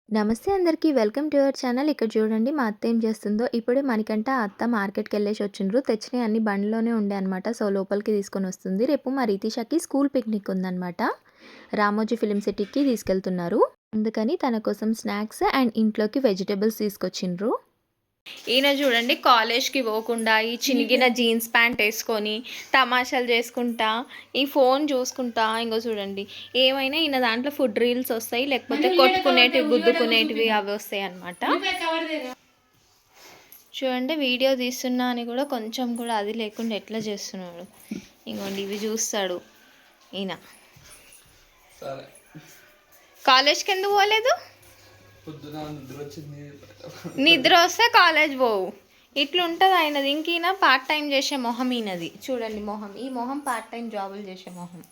నమస్తే అందరికీ. Welcome to your channel. ఇక్కడ చూడండి మా అత్త ఏం చేస్తుందో. ఇప్పుడే మణికంఠ అత్త మార్కెట్‌కెళ్ళేసి వచ్చిండ్రు. తెచ్చినయి అన్నీ బండిలోనే ఉండే అనమాట. సో, లోపలికి తీసుకొనొస్తుంది. రేపు మా రితిషాకి స్కూల్ పిక్నిక్ ఉందనమాట. రామోజీ ఫిల్మ్ సిటీకి తీసుకెళ్తున్నారు. అందుకని తన కోసం స్నాక్స్ అండ్ ఇంట్లోకి వెజిటబుల్స్ తీసుకొచ్చిండ్రు. ఈయన చూడండి కాలేజ్కి పోకుండా ఈ చినిగిన జీన్స్ ప్యాంట్ వేసుకొని తమాషాలు చేసుకుంటా ఈ ఫోన్ చూసుకుంటా ఇంకో చూడండి ఏమైనా ఈయన దాంట్లో ఫుడ్ రీల్స్ వస్తాయి, లేకపోతే కొట్టుకునేటివి గుద్దుకునేటివి అవి వస్తాయి అన్నమాట. చూడండి వీడియో తీస్తున్నా అని కూడా కొంచెం కూడా అది లేకుండా ఎట్లా చేస్తున్నాడు. ఇంకోండి ఇవి చూస్తాడు ఈయన. కాలేజ్కి ఎందుకు పోలేదు? నిద్ర వస్తే కాలేజ్ పోవు. ఇట్లుంటుంది ఆయనది. ఇంకీన పార్ట్ టైం చేసే మొహం ఈయనది. చూడండి మొహం, ఈ మొహం పార్ట్ టైం జాబులు చేసే మొహం.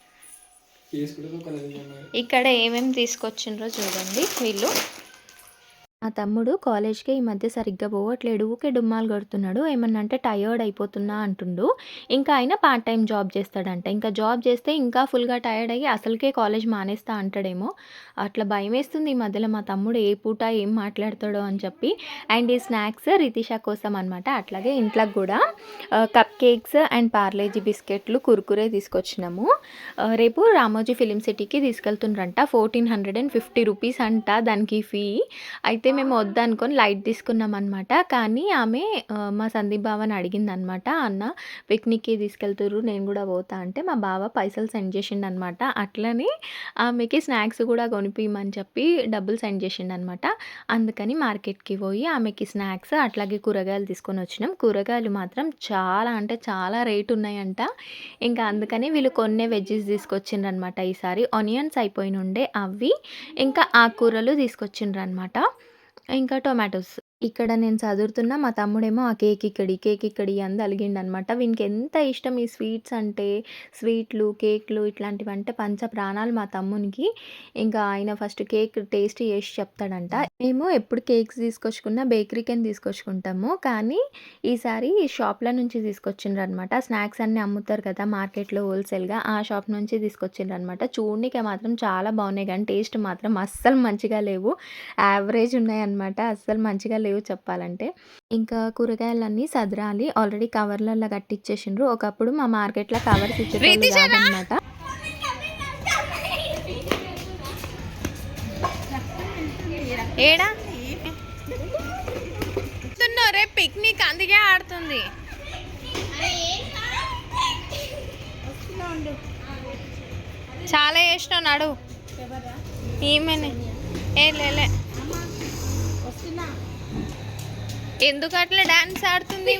ఇక్కడ ఏమేమి తీసుకొచ్చిండ్రో చూడండి వీళ్ళు. మా తమ్ముడు కాలేజ్కి ఈ మధ్య సరిగ్గా పోవట్లేడు, ఊకే డుమ్మాలు కొడుతున్నాడు. ఏమన్నా అంటే టయర్డ్ అయిపోతున్నా అంటుండు. ఇంకా ఆయన పార్ట్ టైం జాబ్ చేస్తాడంట. ఇంకా జాబ్ చేస్తే ఇంకా ఫుల్గా టయర్డ్ అయ్యి అసలుకే కాలేజ్ మానేస్తా అంటాడేమో. అట్లా భయం వేస్తుంది ఈ మధ్యలో మా తమ్ముడు ఏ పూట ఏం మాట్లాడతాడో అని చెప్పి. అండ్ ఈ స్నాక్స్ రితిషా కోసం అనమాట. అట్లాగే ఇంట్లోకి కూడా కప్ కేక్స్ అండ్ పార్లేజీ బిస్కెట్లు కుర్కురే తీసుకొచ్చినాము. రేపు రామోజీ ఫిలిం సిటీకి తీసుకెళ్తుండ్రంట. 1450 రూపీస్ అంట దానికి ఫీ. అయితే మేము వద్దనుకొని లైట్ తీసుకున్నాం అనమాట. కానీ ఆమె మా సందీప్ బావని అడిగిందనమాట, అన్న పిక్నిక్కి తీసుకెళ్తుర్రు నేను కూడా పోతా అంటే మా బావ పైసలు సెండ్ చేసిండు అనమాట. అట్లనే ఆమెకి స్నాక్స్ కూడా కొనిపియమని చెప్పి డబ్బులు సెండ్ చేసిండు అనమాట. అందుకని మార్కెట్కి పోయి ఆమెకి స్నాక్స్ అట్లాగే కూరగాయలు తీసుకొని వచ్చినాం. కూరగాయలు మాత్రం చాలా అంటే చాలా రేటు ఉన్నాయంట. ఇంకా అందుకని వీళ్ళు కొన్నే వెజ్జెస్ తీసుకొచ్చిండ్రు అనమాట. ఈసారి ఆనియన్స్ అయిపోయిన ఉండే అవి, ఇంకా ఆకుకూరలు తీసుకొచ్చిండ్రు అనమాట. ఇంకా టొమాటోస్. ఇక్కడ నేను చదువుతున్న మా తమ్ముడేమో ఆ కేక్ ఇక్కడి అని అలిగిండనమాట. వీనికి ఎంత ఇష్టం ఈ స్వీట్స్ అంటే, స్వీట్లు, కేక్లు ఇట్లాంటివంటే పంచ ప్రాణాలు మా తమ్మునికి. ఇంకా ఆయన ఫస్ట్ కేక్ టేస్ట్ చేసి చెప్తాడంట. మేము ఎప్పుడు కేక్స్ తీసుకొచ్చుకున్నా బేకరీకని తీసుకొచ్చుకుంటాము. కానీ ఈసారి షాప్ల నుంచి తీసుకొచ్చిండ్రనమాట. స్నాక్స్ అన్నీ అమ్ముతారు కదా మార్కెట్లో హోల్సేల్‌గా, ఆ షాప్ నుంచి తీసుకొచ్చిండ్రనమాట. చూడనీకే మాత్రం చాలా బాగున్నాయి కానీ టేస్ట్ మాత్రం అస్సలు మంచిగా లేవు. యావరేజ్ ఉన్నాయన్నమాట. అస్సలు మంచిగా లేవు చెప్పాలంటే. ఇంకా కూరగాయలన్నీ సదరాలి. ఆల్రెడీ కవర్లలో కట్టిచ్చేసిండ్రు. ఒకప్పుడు మా మార్కెట్లో కవర్స్ ఇచ్చేటోళ్ళు కాదనమాట. ఏడా రేపు పిక్నిక్ అందుకే ఆడుతుంది. చాలా చేసినావు నడు. ఏమేనే ఏ లేలే ఎందుకు అట్లా డాన్స్ ఆడుతుంది?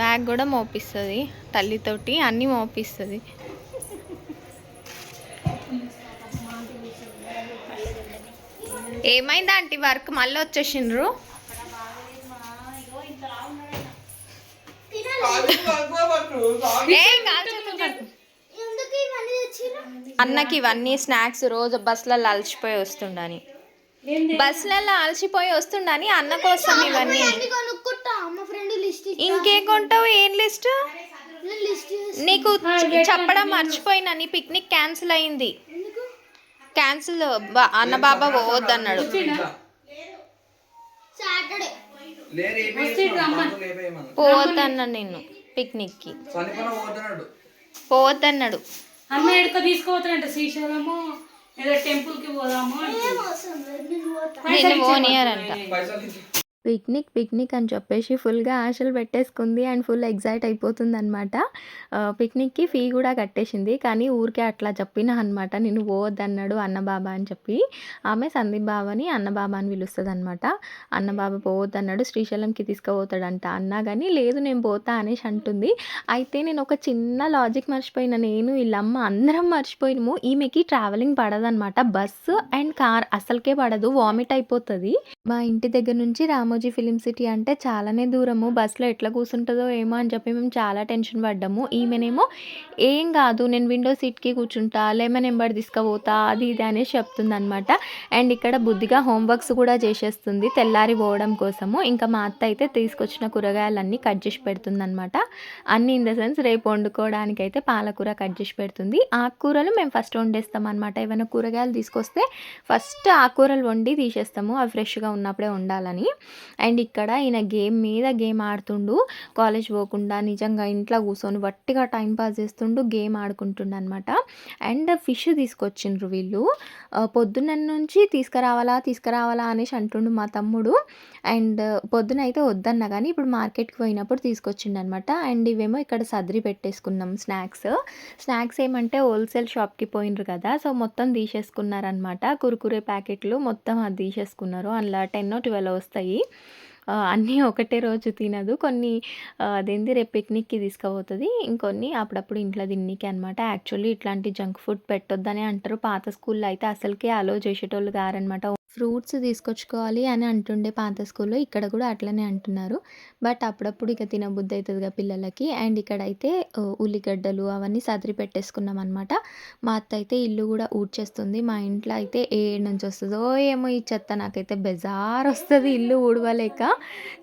బ్యాగ్ కూడా మోపిస్తుంది తల్లితోటి, అన్నీ మోపిస్తుంది. ఏమైందా ఆంటీ వర్క్ మళ్ళీ వచ్చేసిండ్రు? అన్నకి ఇవన్నీ స్నాక్స్ రోజు బస్సులలో అలసిపోయి వస్తుండని, అన్న కోసం ఇవన్నీ. ఇంకే కొంటావు? ఏం లిస్ట్? నీకు చెప్పడం మర్చిపోయినా, నీ పిక్నిక్ క్యాన్సిల్ అయింది. క్యాన్సిల్, అన్న బాబా పోవద్దన్నాడు. పోవద్దన్నా నిన్ను పిక్నిక్కి పోవద్దన్నాడు. అన్న ఎడుకో తీసుకోవద్దంట శ్రీశైలము ఏదో టెంపుల్కి పోదాము. నిన్ను పోనీయారంట. పిక్నిక్ అని చెప్పేసి ఫుల్గా ఆశలు పెట్టేసుకుంది అండ్ ఫుల్ ఎగ్జైట్ అయిపోతుంది అనమాట. పిక్నిక్కి ఫీ కూడా కట్టేసింది. కానీ ఊరికే అట్లా చెప్పిన అనమాట, నేను పోవద్దన్నాడు అన్నబాబా అని చెప్పి. ఆమె సందీప్ బాబాని అన్నబాబా అని పిలుస్తుంది అనమాట. అన్నబాబా పోవద్దన్నాడు, శ్రీశైలంకి తీసుకుపోతాడంట. అన్నా కానీ లేదు నేను పోతా అనేసి అంటుంది. అయితే నేను ఒక చిన్న లాజిక్ మర్చిపోయినా, నేను వీళ్ళమ్మ అందరం మర్చిపోయినాము. ఈమెకి ట్రావెలింగ్ పడదనమాట. బస్సు అండ్ కార్ అసలుకే పడదు, వామిట్ అయిపోతుంది. మా ఇంటి దగ్గర నుంచి రామోజీ రామోజీ ఫిలిం సిటీ అంటే చాలానే దూరము. బస్‌లో ఎట్లా కూర్చుంటదో ఏమో అని చెప్పి మేము చాలా టెన్షన్ పడ్డాము. ఈమెనేమో "ఏం కాదు నేను విండో సీట్‌కి కూర్చుంటా, లెమన్ ఎంబడి తీసుకపోతా" అది ఇది అనేసి చెప్తుందనమాట. అండ్ ఇక్కడ బుద్ధిగా హోమ్ వర్క్స్ కూడా చేసేస్తుంది తెల్లారి పోవడం కోసము. ఇంకా మా అత్త అయితే తీసుకొచ్చిన కూరగాయలన్నీ కట్ చేసి పెడుతుందనమాట. అన్నీ ఇన్ ద సెన్స్ రేపు వండుకోవడానికైతే పాలకూర కట్ చేసి పెడుతుంది. ఆకుకూరలు మేము ఫస్ట్ వండేస్తామనమాట. ఏమైనా కూరగాయలు తీసుకొస్తే ఫస్ట్ ఆకుకూరలు వండి తీసేస్తాము. అవి ఫ్రెష్‌గా ఉన్నప్పుడే వండాలని. అండ్ ఇక్కడ ఈయన గేమ్ మీద గేమ్ ఆడుతుండు. కాలేజ్ పోకుండా నిజంగా ఇంట్లో కూర్చొని వట్టిగా టైం పాస్ చేస్తుండు. గేమ్ ఆడుకుంటుండనమాట. అండ్ ఫిష్ తీసుకొచ్చిండ్రు వీళ్ళు. పొద్దున్న నుంచి తీసుకురావాలా అనేసి అంటుండు మా తమ్ముడు. అండ్ పొద్దునైతే వద్దన్నా కానీ ఇప్పుడు మార్కెట్‌కి పోయినప్పుడు తీసుకొచ్చిండనమాట. అండ్ ఇవేమో ఇక్కడ సర్ది పెట్టేసుకున్నాం స్నాక్స్. స్నాక్స్ ఏమంటే హోల్‌సేల్ షాప్‌కి పోయిండ్రు కదా! సో, మొత్తం తీసేసుకున్నారనమాట. కుర్కురే ప్యాకెట్లు మొత్తం అది తీసేసుకున్నారు. అందులో 10, 12 వస్తాయి. అన్నీ ఒకటే రోజు తినదు. కొన్ని అదేంది రేపు పిక్నిక్‌కి తీసుకుపోతది. ఇంకొన్ని అప్పుడప్పుడు ఇంట్లో తిననీకి అనమాట. యాక్చువల్లీ ఇట్లాంటి జంక్ ఫుడ్ పెట్టొద్దనే అంటారు. పాత స్కూల్‌లో అయితే అసలుకే అలో చేసేటోళ్ళు కారనమాట. ఫ్రూట్స్ తీసుకొచ్చుకోవాలి అని అంటుండే పాత స్కూల్‌లో. ఇక్కడ కూడా అట్లనే అంటున్నారు. బట్ అప్పుడప్పుడు ఇక తినబుద్ధి అయితదిగా పిల్లలకి. అండ్ ఇక్కడైతే ఉల్లిగడ్డలు అవన్నీ సదిరి పెట్టేసుకున్నామనమాట. మా అత్త అయితే ఇల్లు కూడా ఊడ్చేస్తుంది. మా ఇంట్లో అయితే ఏడ నుంచి వస్తదో ఏమో ఈ చెత్త. నాకైతే బెజారొస్తది ఇల్లు ఊడవలేక.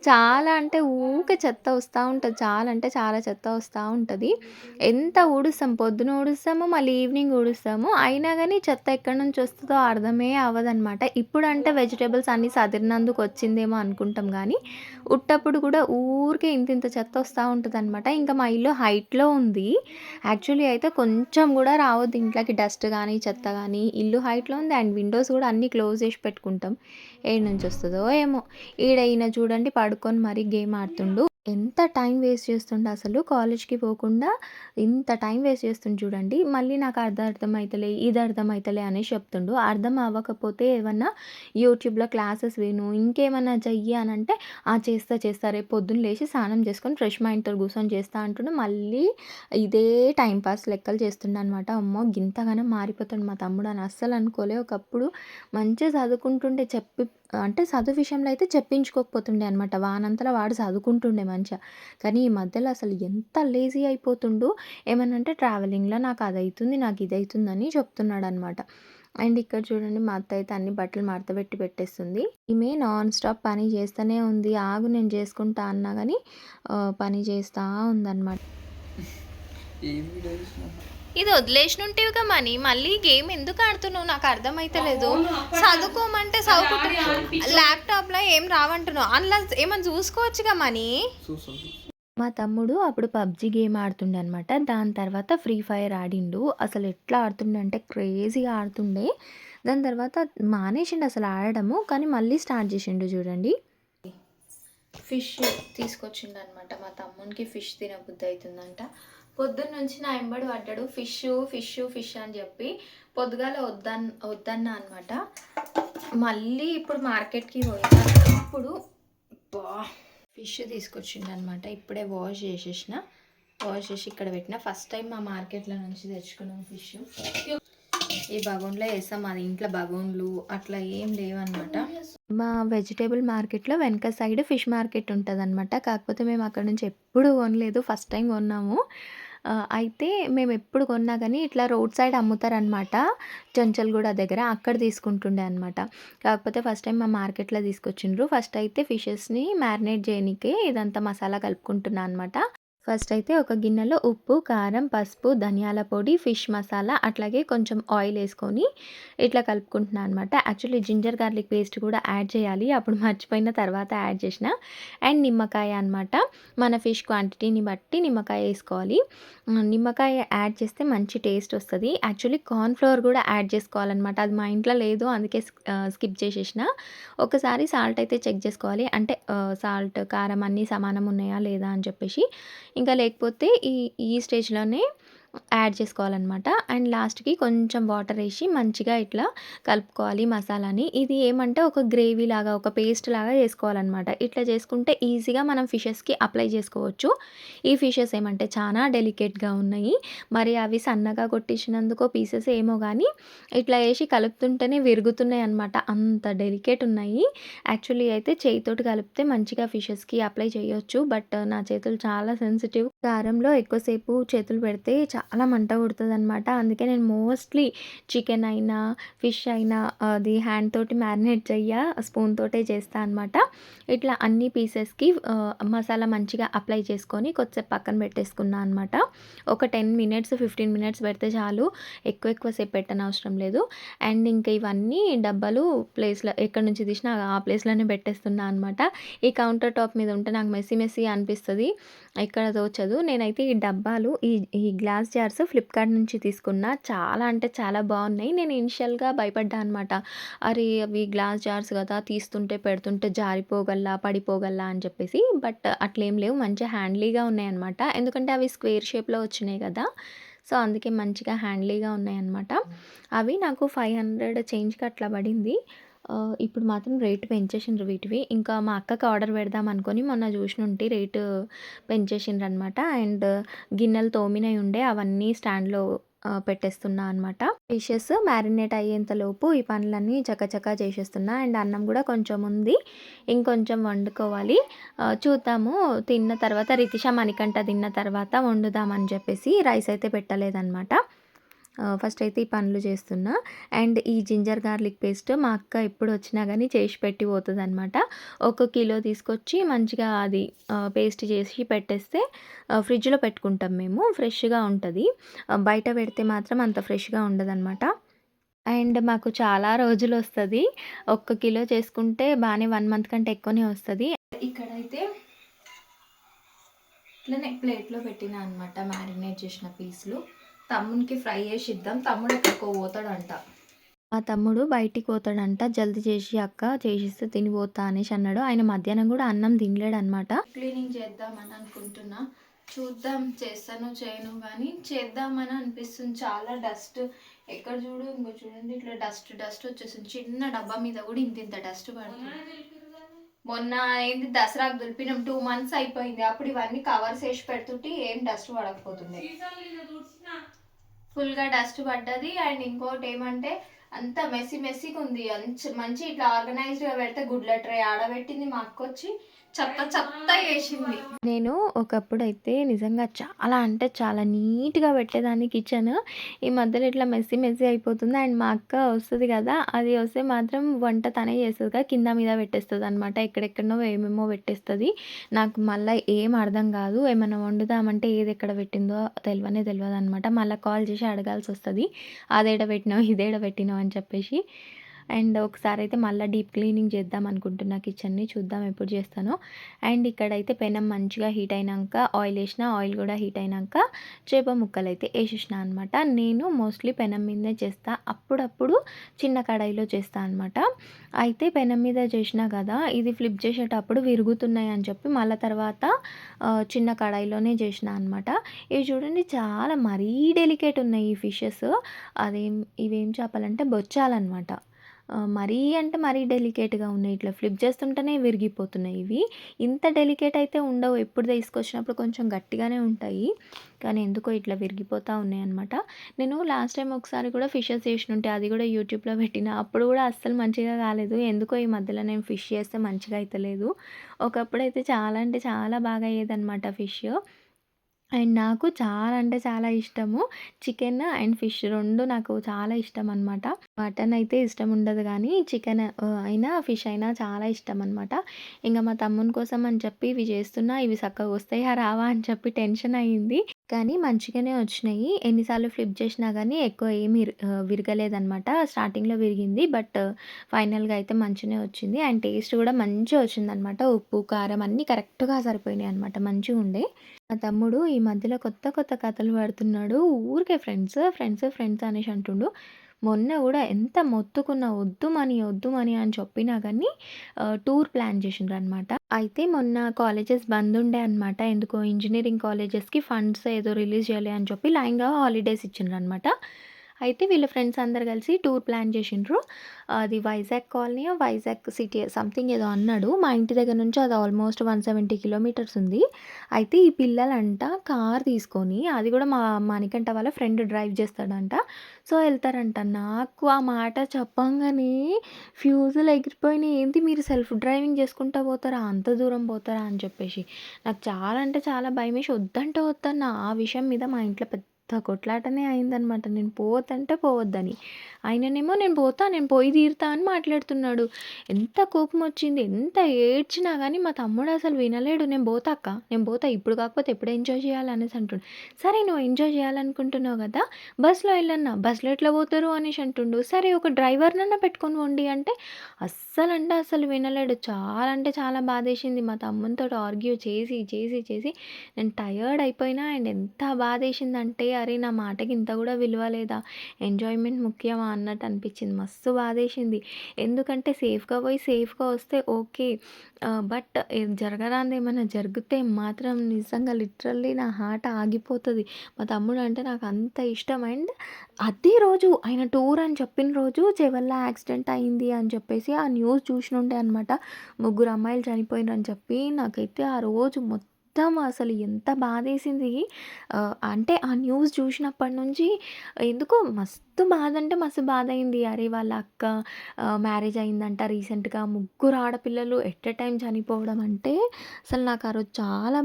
చాలా అంటే ఊకే చెత్త వస్తా ఉంటది. చాలా అంటే చాలా చెత్త వస్తా ఉంటది. ఎంత ఊడుస్తాం, పొద్దున ఊడుస్తాము, మళ్ళీ ఈవినింగ్ ఊడుస్తాము. అయినా గానీ చెత్త ఎక్కడి నుంచి వస్తదో అర్థమే అవ్వదనమాట. ఇప్పుడంటే వెజిటబుల్స్ అన్నీ సదిరినందుకు వచ్చిందేమో అనుకుంటాం గానీ, ఉట్టప్పుడు కూడా ఊరికే ఇంతింత చెత్త వస్తా ఉంటదనమాట. ఇంకా మా ఇల్లు హైట్‌లో ఉంది. యాక్చువల్లీ అయితే కొంచెం కూడా రావద్దు ఇంట్లోకి డస్ట్ గానీ, చెత్త గానీ. ఇల్లు హైట్‌లో ఉంది. అండ్ విండోస్ కూడా అన్నీ క్లోజ్ చేసి పెట్టుకుంటాం. ఏడ నుంచి వస్తదో ఏమో! ఈయన చూడండి పడుకొని మరీ గేమ్ ఆడుతుండు. ఎంత టైం వేస్ట్ చేస్తుండు అసలు. కాలేజ్‌కి పోకుండా ఇంత టైం వేస్ట్ చేస్తుండు చూడండి. మళ్ళీ నాకు అది అర్థమైతలే, ఇది అర్థమైతలే అనేసి చెప్తుండు. అర్థం అవ్వకపోతే ఏమన్నా యూట్యూబ్‌లో క్లాసెస్ విను, ఇంకేమన్నా చెయ్యి అనంటే, చేస్తా రేపు పొద్దున్న లేచి స్నానం చేసుకొని ఫ్రెష్ మైండ్‌తో కూర్చొని చేస్తా అంటుండు. మళ్ళీ ఇదే టైం పాస్ లెక్కలు చేస్తుండనమాట. అమ్మో! గింతగనం మారిపోతుండు మా తమ్ముడు అని అస్సలు అనుకోలే. ఒకప్పుడు మంచిగా చదువుకుంటుండే అంటే చదువు విషయంలో అయితే చెప్పించుకోకపోతుండే అనమాట. వానంతలా వాడు చదువుకుంటుండే మంచిగా. కానీ ఈ మధ్యలో అసలు ఎంత లేజీ అయిపోతుండు. ఏమన్నా అంటే ట్రావెలింగ్‌లో నాకు అదైతుంది, నాకు ఇదైతుందని చెప్తున్నాడనమాట. అండ్ ఇక్కడ చూడండి మా అత్త అయితే అన్ని బట్టలు మడతపెట్టి పెట్టేస్తుంది. ఈమె నాన్ స్టాప్ పని చేస్తూనే ఉంది. ఆగు నేను చేసుకుంటా అన్నా గానీ పని చేస్తా ఉందనమాట. ఇది వదిలేసినుంటివిగా మనీ మళ్ళీ గేమ్ ఎందుకు ఆడుతున్నావు? నాకు అర్థమైతలేదు. చదువుకోమంటే చదువుకుంటా. ల్యాప్టాప్లో ఏం రావంటున్నావు. అందులో ఏమన్నా చూసుకోవచ్చుగా మనీ. మా తమ్ముడు అప్పుడు పబ్జీ గేమ్ ఆడుతుండే అనమాట. దాని తర్వాత ఫ్రీ ఫైర్ ఆడిండు. అసలు ఎట్లా ఆడుతుండే అంటే క్రేజీగా ఆడుతుండే. దాని తర్వాత మానేసిండు అసలు ఆడడము. కానీ మళ్ళీ స్టార్ట్ చేసిండు చూడండి. ఫిష్ తీసుకొచ్చిండు అనమాట. మా తమ్మునికి ఫిష్ తినబుద్ధి అవుతుందంట. పొద్దున్న నుంచి నా ఎంబడి పడ్డాడు ఫిష్ అని చెప్పి. పొద్దుగాల వద్దన్నా అనమాట. మళ్ళీ ఇప్పుడు మార్కెట్‌కి పోయినా ఇప్పుడు ఫిష్ తీసుకొచ్చిండు అనమాట. ఇప్పుడే వాష్ చేసి ఇక్కడ పెట్టిన. ఫస్ట్ టైం మా మార్కెట్లో నుంచి తెచ్చుకున్నాం ఫిష్. ఈ బగోన్లో వేస్తాం. అది ఇంట్లో బగోన్లు అట్లా ఏం లేవన్నమాట. మా వెజిటేబుల్ మార్కెట్లో వెనక సైడ్ ఫిష్ మార్కెట్ ఉంటుందన్నమాట. కాకపోతే మేము అక్కడ నుంచి ఎప్పుడు కొనలేదు. ఫస్ట్ టైం కొన్నాము. అయితే మేము ఎప్పుడు కొన్నా కానీ ఇట్లా రోడ్ సైడ్ అమ్ముతారనమాట. చెంచల్గూడ దగ్గర అక్కడ తీసుకుంటుండే అనమాట. కాకపోతే ఫస్ట్ టైం మా మార్కెట్లో తీసుకొచ్చిండ్రు. ఫస్ట్ అయితే ఫిషెస్ని మ్యారినేట్ చేయనీకే ఇదంతా మసాలా కలుపుకుంటున్నా అనమాట. ఫస్ట్ అయితే ఒక గిన్నెలో ఉప్పు, కారం, పసుపు, ధనియాల పొడి, ఫిష్ మసాలా అట్లాగే కొంచెం ఆయిల్ వేసుకొని ఇట్లా కలుపుకుంటున్నాను అనమాట. యాక్చువల్లీ జింజర్ గార్లిక్ పేస్ట్ కూడా యాడ్ చేయాలి. అప్పుడు మర్చిపోయిన తర్వాత యాడ్ చేసిన. అండ్ నిమ్మకాయ అనమాట. మన ఫిష్ క్వాంటిటీని బట్టి నిమ్మకాయ వేసుకోవాలి. నిమ్మకాయ యాడ్ చేస్తే మంచి టేస్ట్ వస్తుంది. యాక్చువల్లీ కార్న్ ఫ్లోర్ కూడా యాడ్ చేసుకోవాలన్నమాట. అది మా ఇంట్లో లేదు, అందుకే స్కిప్ చేసేసిన. ఒకసారి సాల్ట్ అయితే చెక్ చేసుకోవాలి. అంటే సాల్ట్, కారం అన్నీ సమానం ఉన్నాయా లేదా అని చెప్పేసి. ఇంకా లేకపోతే ఈ స్టేజ్‌లోనే యాడ్ చేసుకోవాలనమాట. అండ్ లాస్ట్‌కి కొంచెం వాటర్ ఏసి మంచిగా ఇట్లా కలుపుకోవాలి మసాలాని. ఇది ఏమంటే ఒక గ్రేవీ లాగా, ఒక పేస్ట్ లాగా చేసుకోవాలనమాట. ఇట్లా చేసుకుంటే ఈజీగా మనం ఫిషెస్‌కి అప్లై చేసుకోవచ్చు. ఈ ఫిషెస్ ఏమంటే చానా డెలికేట్‌గా ఉన్నాయి. మరి అవి సన్నగా కొట్టించినందుకో పీసెస్ ఏమో గానీ, ఇట్లా ఏసి కలుపుతుంటేనే విరుగుతున్నాయనమాట. అంత డెలికేట్ ఉన్నాయి. యాక్చువల్లీ అయితే చేయితోటి కలిపితే మంచిగా ఫిషెస్‌కి అప్లై చేయొచ్చు. బట్ నా చేతులు చాలా సెన్సిటివ్. కారంలో ఎక్కువసేపు చేతులు పెడితే చాలా మంట పుడతదనమాట. అందుకే నేను మోస్ట్‌లీ చికెన్ అయినా, ఫిష్ అయినా అది హ్యాండ్ తోటి మ్యారినేట్ స్పూన్ తోటే చేస్తా అనమాట. ఇట్లా అన్ని పీసెస్‌కి మసాలా మంచిగా అప్లై చేసుకొని కొద్దిసేపు పక్కన పెట్టేసుకున్నా అనమాట. ఒక 10 మినిట్స్, 15 మినిట్స్ పెడితే చాలు. ఎక్కువ సేపు పెట్టనవసరం లేదు. అండ్ ఇంకా ఇవన్నీ డబ్బాలు ప్లేస్‌లో ఎక్కడి నుంచి తీసినా ఆ ప్లేస్‌లోనే పెట్టేస్తున్నా అనమాట. ఈ కౌంటర్ టాప్ మీద ఉంటే నాకు మెస్సీ అనిపిస్తది. ఎక్కడ తోచదు. నేనైతే ఈ డబ్బాలు ఈ గ్లాస్ జార్స్ ఫ్లిప్‌కార్ట్ నుంచి తీసుకున్నా. చాలా అంటే చాలా బావున్నాయి. నేను ఇనిషియల్‌గా భయపడ్డా అనమాట. అరే! అవి గ్లాస్ జార్స్ గదా! తీస్తుంటే పెడుతుంటే జారిపోగలరా, పడిపోగలరా అని చెప్పేసి. బట్ అట్లేం లేవు. మంచిగా హ్యాండ్లీగా ఉన్నాయన్నమాట. ఎందుకంటే అవి స్క్వేర్ షేప్‌లో వచ్చినాయి గదా! సో, అందుకే మంచిగా హ్యాండ్లీగా ఉన్నాయన్నమాట. అవి నాకు 500 చేంజ్‌కి అట్లా పడింది. ఇప్పుడు మాత్రం రేట్ పెంచేసిండ్రు వీటివి. ఇంకా మా అక్కకి ఆర్డర్ పెడదాం అనుకోని మొన్న చూసినుంటి రేటు పెంచేసిండ్రనమాట. అండ్ గిన్నెలు తోమినయి ఉండే అవన్నీ స్టాండ్‌లో పెట్టేస్తున్నా అనమాట. ఫిషెస్ మ్యారినేట్ అయ్యేంతలోపు ఈ పనులన్నీ చకచకా చేసేస్తున్నా. అండ్ అన్నం గూడా కొంచెం ఉంది. ఇంకొంచెం వండుకోవాలి. చూద్దాము తిన్న తర్వాత రితిష, మణికంఠ తిన్న తర్వాత వండుదామని చెప్పేసి రైస్ అయితే పెట్టలేదనమాట. ఫస్ట్ అయితే ఈ పనులు చేస్తున్నా. అండ్ ఈ జింజర్ గార్లిక్ పేస్ట్ మా అక్క ఎప్పుడొచ్చినా గానీ చేసి పెట్టి పోతదనమాట. ఒక కిలో తీసుకొచ్చి మంచిగా అది పేస్ట్ చేసి పెట్టేస్తే ఫ్రిడ్జ్‌లో పెట్టుకుంటాం మేము. ఫ్రెష్‌గా ఉంటది. బయట పెడితే మాత్రం అంత ఫ్రెష్‌గా ఉండదనమాట. అండ్ మాకు చాలా రోజులొస్తది. ఒక్క కిలో చేసుకుంటే బానే 1 మంత్ కంటే ఎక్కువనే వస్తది. ఇక్కడైతే ఇట్లనే ప్లేట్‌లో పెట్టినా అనమాట మ్యారినేట్ చేసిన పీసులు. తమ్మునికి ఫ్రై చేసి ఇద్దాం. తమ్ముడు ఎక్కడికో పోతాడంట. మా తమ్ముడు బయటికి పోతాడంట. జల్దీ చేసి అక్క చేసిస్తే తిని పోతా అనేసి అన్నాడు. ఆయన మధ్యాహ్నం కూడా అన్నం తినలేడనమాట. క్లీనింగ్ చేద్దామని అనుకుంటున్నా. చూద్దాం చేస్తానో చేయనో గానీ చేద్దామని అనిపిస్తుంది. చాలా డస్ట్ ఎక్కడ చూడు ఇంగో చూడండి ఇట్లా డస్ట్ వచ్చేసింది. చిన్న డబ్బా మీద కూడా ఇంతింత డస్ట్ పడుతుంది. మొన్న ఏంది దసరాకు దులిపినాం 2 మంత్స్ అయిపోయింది. అప్పుడు ఇవన్నీ కవర్స్ వేసి పెడుతుంటే ఏం డస్ట్ పడకపోతుండే. ఫుల్‌గా డస్ట్ పడ్డది. అండ్ ఇంకోటి ఏమంటే అంత మెస్సీగా ఉంది. మంచి ఇట్లా ఆర్గనైజ్డ్‌గా పెడితే గుడ్ల ట్రే ఆడబెట్టింది మా అక్కొచ్చి చెత్త చేసింది. నేను ఒకప్పుడైతే నిజంగా చాలా అంటే చాలా నీట్‌గా పెట్టేదాన్ని కిచెన్. ఈ మధ్యలో ఇట్లా మెస్సీ అయిపోతుంది. అండ్ మా అక్క వస్తది కదా! అది వస్తే మాత్రం వంట తనే చేస్తది కదా! కింద మీద పెట్టేస్తదనమాట. ఎక్కడెక్కడనో ఏమేమో పెట్టేస్తది. నాకు మళ్ళా ఏం అర్థం కాదు. ఏమన్నా వండుదామంటే ఏది ఎక్కడ పెట్టిందో తెలవదనమాట. మళ్ళా కాల్ చేసి అడగాల్సొస్తది. అదేడ పెట్టినావు, ఇదేడ పెట్టినావు అని చెప్పేసి. అండ్ ఒకసారైతే మళ్ళా డీప్ క్లీనింగ్ చేద్దాం అనుకుంటున్నా కిచెన్‌ని. చూద్దాం ఎప్పుడు చేస్తానో. అండ్ ఇక్కడైతే పెనం మంచిగా హీట్ అయినంక ఆయిల్ ఏసిన. ఆయిల్ కూడా హీట్ అయినంక చేప ముక్కలైతే ఏసేసినా అనమాట. నేను మోస్ట్‌లీ పెనం మీదనే చేస్తా. అప్పుడప్పుడు చిన్న కడాయిలో చేస్తా అనమాట. అయితే పెనం మీద చేసినా కదా! ఇది ఫ్లిప్ చేసేటప్పుడు విరుగుతున్నాయి అని చెప్పి మళ్ళా తర్వాత చిన్న కడాయిలోనే చేసినా అనమాట. ఇవి చూడండి చాలా మరీ డెలికేట్ ఉన్నాయి ఈ ఫిషెస్. ఇవేం చేపలంటే బొచ్చాలనమాట. మరీ అంటే మరీ డెలికేట్‌గా ఉన్నాయి. ఇట్లా ఫ్లిప్ చేస్తుంటేనే విరిగిపోతున్నాయి ఇవి. ఇంత డెలికేట్ అయితే ఉండవు. ఎప్పుడు తీసుకొచ్చినప్పుడు కొంచెం గట్టిగానే ఉంటాయి. కానీ ఎందుకో ఇట్లా విరిగిపోతా ఉన్నాయన్నమాట. నేను లాస్ట్ టైమ్ ఒకసారి కూడా ఫిషెస్ చేసినుంటే అది కూడా యూట్యూబ్‌లో పెట్టిన. అప్పుడు కూడా అస్సలు మంచిగా కాలేదు. ఎందుకో ఈ మధ్యలో నేను ఫిష్ చేస్తే మంచిగా అయితలేదు. ఒకప్పుడైతే చాలా అంటే చాలా బాగా అయ్యేదన్నమాట ఫిష్. అండ్ నాకు చాలా అంటే చాలా ఇష్టము. చికెన్ అండ్ ఫిష్ 2 నాకు చాలా ఇష్టమనమాట. మటన్ అయితే ఇష్టం ఉండదు గానీ, చికెన్ అయినా, ఫిష్ అయినా చాలా ఇష్టమనమాట. ఇంగ మా తమ్ముని కోసం అని చెప్పి ఇవి చేస్తున్నా. ఇవి సక్కగా వస్తాయా? రావా? అని చెప్పి టెన్షన్ అయింది. కానీ మంచిగానే వచ్చినాయి. ఎన్ని సార్లు ఫ్లిప్ చేసినా గానీ ఎక్కువ ఏమి విరగలేదనమాట. స్టార్టింగ్‌లో విరిగింది. బట్ ఫైనల్‌గా అయితే మంచిగనే వచ్చింది. అండ్ టేస్ట్ కూడా మంచిగా వచ్చిందనమాట. ఉప్పు, కారం అన్నీ కరెక్ట్‌గా సరిపోయినాయనమాట. మంచిగుండే. మా తమ్ముడు ఈ మధ్యలో కొత్త కథలు పడుతున్నాడు. ఊరికే ఫ్రెండ్స్ అనేసి అంటుండు. మొన్న గూడా ఎంత మొత్తుకున్నా వద్దు మనీ అని చెప్పినా గానీ టూర్ ప్లాన్ చేసిండ్రనమాట. అయితే మొన్న కాలేజెస్ బంద్ ఉండే అనమాట. ఎందుకో ఇంజినీరింగ్ కాలేజెస్‌కి ఫండ్స్ ఏదో రిలీజ్ చేయాలి అని చెప్పి లైన్‌గా హాలిడేస్ ఇచ్చిండ్రనమాట. అయితే వీళ్ళ ఫ్రెండ్స్ అందరూ కలిసి టూర్ ప్లాన్ చేసిండ్రు. అది వైజాగ్ కాలనీయో, వైజాగ్ సిటీ సంథింగ్ ఏదో అన్నాడు. మా ఇంటి దగ్గర నుంచి అది ఆల్మోస్ట్ 170 కిలోమీటర్స్ ఉంది. అయితే ఈ పిల్లలంట కార్ తీసుకొని, అది కూడా మా మణికంఠ వాళ్ళ ఫ్రెండ్ డ్రైవ్ చేస్తాడంట. సో, ఎళ్తారంట. నాకు ఆ మాట చెప్పంగానే ఫ్యూజులు ఎగిరిపోయినాయి. ఏంటి మీరు సెల్ఫ్ డ్రైవింగ్ చేసుకుంటా పోతారా? అంత దూరం పోతారా? అని చెప్పేసి. నాకు చాలా అంటే చాలా భయమేసి వద్దంటే వద్దన్నా. ఆ విషయం మీద మా ఇంట్లో పెద్ద కొట్లాటనే అయిందనమాట. నేను పోవద్దంటే పోవద్దని. ఆయననేమో నేను పోయి తీరుతా అని మాట్లాడుతున్నాడు. ఎంత కోపమొచ్చింది. ఎంత ఏడ్చినా గానీ మా తమ్ముడు అసలు వినలేడు. "నేను పోతా అక్క. నేను పోతా. ఇప్పుడు కాకపోతే ఎప్పుడు ఎంజాయ్ చేయాలి" అనేసి అంటుండు. సరే నువ్వు ఎంజాయ్ చేయాలనుకుంటున్నావు గదా! బస్‌లో ఎళ్ళన్నా. బస్‌లో ఎట్లా పోతారు అనేసి అంటుండు. సరే ఒక డ్రైవర్‌నన్నా పెట్టుకొని పోండి అంటే అస్సలంటే అస్సలు వినలేడు. చాలా అంటే చాలా బాధేసింది. మా తమ్మునితోటి ఆర్గ్యూ చేసి నేను టయర్డ్ అయిపోయినా అండ్ ఎంత బాధేసిందంటే, అరే! నా మాటకి ఇంత గూడా విలువ లేదా? ఎంజాయ్‌మెంట్ ముఖ్యమా అన్నట్టు అనిపిచ్చింది. మస్తు బాధేసింది. ఎందుకంటే సేఫ్‌గా పోయి సేఫ్‌గా వస్తే ఓకే. బట్ జరగరానిది ఏమన్నా జరిగితే మాత్రం నిజంగా లిటరల్లీ నా హార్ట్ ఆగిపోతది. మా తమ్ముడంటే నాకు అంత ఇష్టం. అండ్ అదే రోజు ఆయన టూర్ అని చెప్పిన రోజు చెవెళ్ళ యాక్సిడెంట్ అయింది అని చెప్పేసి ఆ న్యూస్ చూసినుండే అనమాట. ముగ్గురు అమ్మాయిలు చనిపోయిండ్రని చెప్పి నాకైతే ఆ రోజు మొత్తం అసలు ఎంత బాధేసింది. అంటే ఆ న్యూస్ చూసినప్పటి నుంచి ఎందుకో మస్తు బాధ అంటే మస్తు బాధయింది. అరే! వాళ్ళ అక్క మ్యారేజ్ అయిందంట రీసెంట్‌గా. ముగ్గురు ఆడపిల్లలు ఎట్ ఎ టైమ్ చనిపోవడం అంటే అసలు నాకు ఆ రోజు చాలా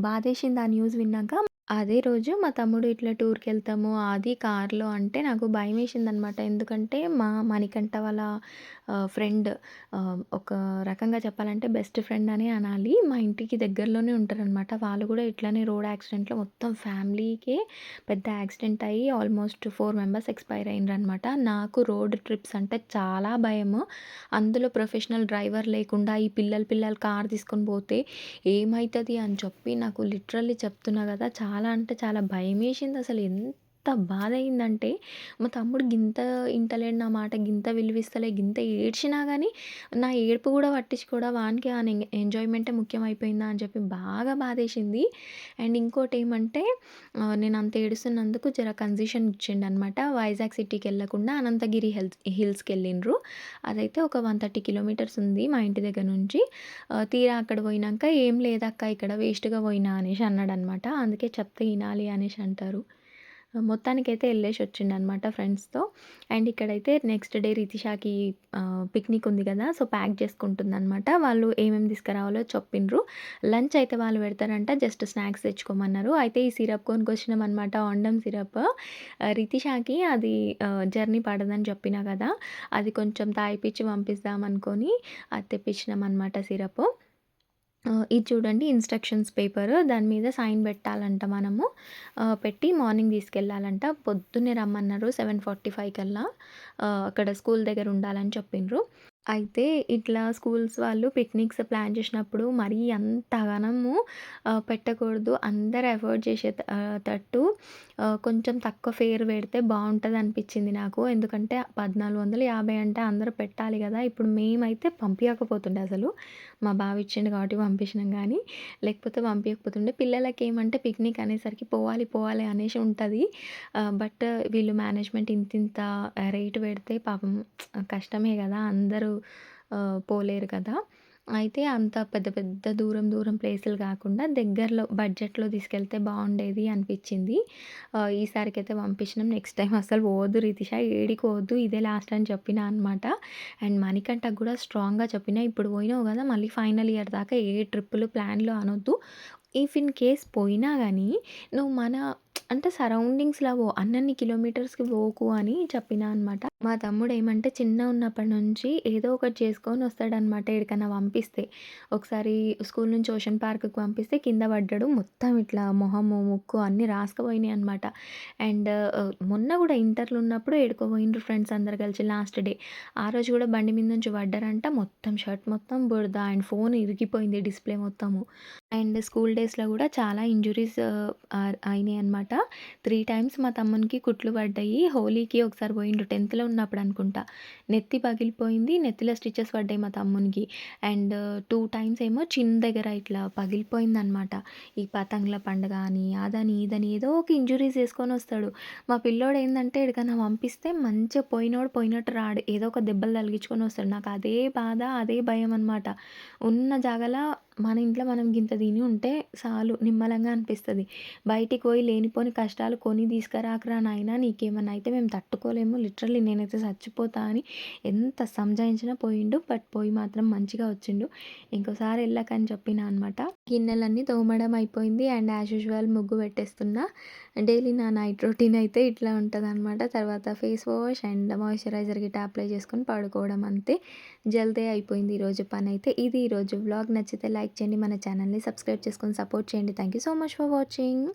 బాధేసింది ఆ న్యూస్ విన్నాక. అదే రోజు మా తమ్ముడు ఇట్లా టూర్‌కెళ్తాము అది కార్‌లో అంటే నాకు భయమేసిందనమాట. ఎందుకంటే మా మణికంఠ వాళ్ళ ఫ్రెండ్ ఒక రకంగా చెప్పాలంటే బెస్ట్ ఫ్రెండ్ అనే అనాలి. మా ఇంటికి దగ్గరలోనే ఉంటారనమాట. వాళ్ళు కూడా ఇట్లనే రోడ్ యాక్సిడెంట్‌లో మొత్తం ఫ్యామిలీకే పెద్ద యాక్సిడెంట్ అయ్యి ఆల్మోస్ట్ 4 మెంబర్స్ ఎక్స్‌పైర్ అయిండ్రనమాట. నాకు రోడ్ ట్రిప్స్ అంటే చాలా భయము. అందులో ప్రొఫెషనల్ డ్రైవర్ లేకుండా ఈ పిల్లలు కార్ తీసుకొని పోతే ఏమైతది అని చెప్పి నాకు లిటరల్లీ చెప్తున్నా గదా! చాలా అంటే చాలా భయమేసిందసలు. ఎంత బాధయిందంటే మా తమ్ముడు గింత ఇంటలేడు నా మాట, గింత విలువిస్తలే, గింత ఏడ్చినా గానీ నా ఏడుపు గూడా పట్టించుకోడా వానికి ఆ ఎంజాయ్‌మెంటే ముఖ్యమైపోయిందా అని చెప్పి బాగా బాధేసింది. అండ్ ఇంకోటేమంటే నేనంత ఏడుస్తున్నందుకు జర కన్సెషన్ ఇచ్చిండనమాట. వైజాగ్ సిటీకెళ్ళకుండా అనంతగిరి హిల్స్‌కెళ్ళిండ్రు. అదైతే ఒక 130 కిలోమీటర్స్ ఉంది మా ఇంటి దగ్గర నుంచి. తీరా అక్కడ పోయినంక "ఏం లేదక్క ఇక్కడ వేస్ట్‌గా పోయినా" అనేసి అన్నాడనమాట. అందుకే చెప్తే ఇనాలి అనేసి అంటారు. మొత్తానికైతే ఎళ్ళేసొచ్చిండనమాట ఫ్రెండ్స్‌తో. అండ్ ఇక్కడైతే నెక్స్ట్ డే రితిషాకి పిక్నిక్ ఉంది గదా! సో, ప్యాక్ చేసుకుంటుందనమాట. వాళ్ళు ఏమేమి తీసుకురావాలో చెప్పిండ్రు. లంచ్ అయితే వాళ్ళు పెడతారంట. జస్ట్ స్నాక్స్ తెచ్చుకోమన్నారు. అయితే ఈ సిరప్ కొనుక్కొచ్చినామనమాట. వాండమ్ సిరప్. రితిషాకి అది జర్నీ పడదని చెప్పినా గదా! అది కొంచెం తాగిపిచ్చి పంపిద్దామనుకోని అది తెప్పించినామనమాట సిరపు. ఇది చూడండి ఇన్‌స్ట్రక్షన్స్ పేపరు. దాని మీద సైన్ పెట్టాలంట మనము. పెట్టి మార్నింగ్ తీసుకెళ్ళాలంట. పొద్దున్నే రమ్మన్నారు 7:45 కల్లా. అక్కడ స్కూల్ దగ్గర ఉండాలని చెప్పిండ్రు. అయితే ఇట్లా స్కూల్స్ వాళ్ళు పిక్నిక్స్ ప్లాన్ చేసినప్పుడు మరీ అంతగనము పెట్టకూడదు. అందరూ అఫోర్డ్ తట్టు కొంచెం తక్కువ ఫేర్ పెడితే బావుంటదనిపించింది నాకు. ఎందుకంటే 1450 అంటే అందరూ పెట్టాలి గదా! ఇప్పుడు మేమైతే పంపియకపోతుండే అసలు. మా బావ ఇచ్చిండు కాబట్టి పంపించినాం గానీ, లేకపోతే పంపియకపోతుండే. పిల్లలకేమంటే పిక్నిక్ అనేసరికి పోవాలి అనేసి ఉంటది. బట్ వీళ్ళు మేనేజ్‌మెంట్ ఇంతింత రేట్ పెడితే పాపం కష్టమే గదా! అందరూ పోలేరు కదా! అయితే అంత పెద్ద పెద్ద దూరం ప్లేసులు గాకుండా దగ్గరలో బడ్జెట్‌లో తీసుకెళ్తే బావుండేది అనిపిచ్చింది. ఈసారికైతే పంపించినాం. నెక్స్ట్ టైమ్ అస్సలు పోవద్దు రితిష ఏడికి పోవద్దు. ఇదే లాస్ట్ అని చెప్పినా అనమాట. అండ్ మణికంఠకి గూడా స్ట్రాంగ్‌గా చెప్పినా, ఇప్పుడు పోయినావు గదా! మళ్ళీ ఫైనల్ ఇయర్ దాకా ఏ ట్రిప్పులు ప్లాన్‌లు అనొద్దు. ఇఫ్ ఇన్ కేస్ పోయినా గానీ నువ్వు మన అంటే సరౌండింగ్స్‌లో అన్నన్ని కిలోమీటర్స్‌కి పోకు అని చెప్పినా అనమాట. మా తమ్ముడేమంటే చిన్నగున్నప్పటి నుంచి ఏదో ఒకటి చేసుకొని వస్తాడనమాట ఏడికన్నా పంపిస్తే. ఒకసారి స్కూల్ నుంచి ఓషన్ పార్క్‌కి పంపిస్తే కింద పడ్డాడు. మొత్తం ఇట్లా మొహము, ముక్కు అన్నీ రాసుకుపోయినాయనమాట. అండ్ మొన్న గూడా ఇంటర్‌లో ఉన్నప్పుడు ఏడికో పోయిండ్రు ఫ్రెండ్స్ అందరూ కలిసి లాస్ట్ డే. ఆ రోజు గూడా బండి మీద నుంచి పడ్డారంట. మొత్తం షర్ట్ మొత్తం బురద అండ్ ఫోన్ ఇరిగిపోయింది డిస్‌ప్లే మొత్తము. అండ్ స్కూల్ డేస్‌లో గూడా చాలా ఇంజ్యూరీస్ అయినాయనమాట. 3 టైమ్స్ మా తమ్మునికి కుట్లు పడ్డాయి. హోలీకి ఒకసారి పోయిండు 10థ్‌లో ఉన్నప్పుడు అనుకుంటా. నెత్తి పగిలిపోయింది. నెత్తిలో స్టిచెస్ పడ్డాయి మా తమ్మునికి. అండ్ 2 టైమ్స్ ఏమో చిన్ దగ్గర ఇట్లా పగిలిపోయిందనమాట. ఈ పతంగుల పండుగ అని, అదని, ఇదని ఏదో ఒక ఇంజ్యూరీస్ చేసుకొనొస్తాడు. మా పిల్లోడు ఏందంటే ఎక్కడికన్నా పంపిస్తే మంచిగా పోయినోడు పోయినట్టు రాడు. ఏదో ఒక దెబ్బలు తగిలించుకొనొస్తాడు. నాకు అదే బాధ, అదే భయమనమాట. ఉన్న జాగాల మన ఇంట్లో మనం గింత తిని ఉంటే సాలు నిమ్మలంగా అనిపిస్తది. బయటికి పోయి లేనిపోని కష్టాలు కొని తీసుకురాకురా నాయనా! నీకేమన్నా అయితే మేము తట్టుకోలేము. లిటరల్లీ నేనైతే చచ్చిపోతా అని ఎంత సంజాయించినా పోయిండు. బట్ పోయి మాత్రం మంచిగా వచ్చిండు. ఇంకోసారి ఎళ్ళకని చెప్పినా అనమాట. గిన్నెలన్నీ తోమడం అయిపోయింది. అండ్ యాజ్ యూజువల్ ముగ్గు పెట్టేస్తున్నా. డైలీ నా నైట్ రొటీన్ అయితే ఇట్లా ఉంటదనమాట. తర్వాత ఫేస్ వాష్ అండ్ మాయిశ్చరైజర్ గిట్ట అప్లై చేసుకొని పడుకోవడం అంతే. జల్దే అయిపోయింది ఈరోజు పనైతే. ఇది ఈరోజు వ్లాగ్ నచ్చితే లైక్ చేయండి. మన ఛానల్‌ని సబ్స్క్రైబ్ చేసుకొని సపోర్ట్ చేయండి. Thank you so much for watching.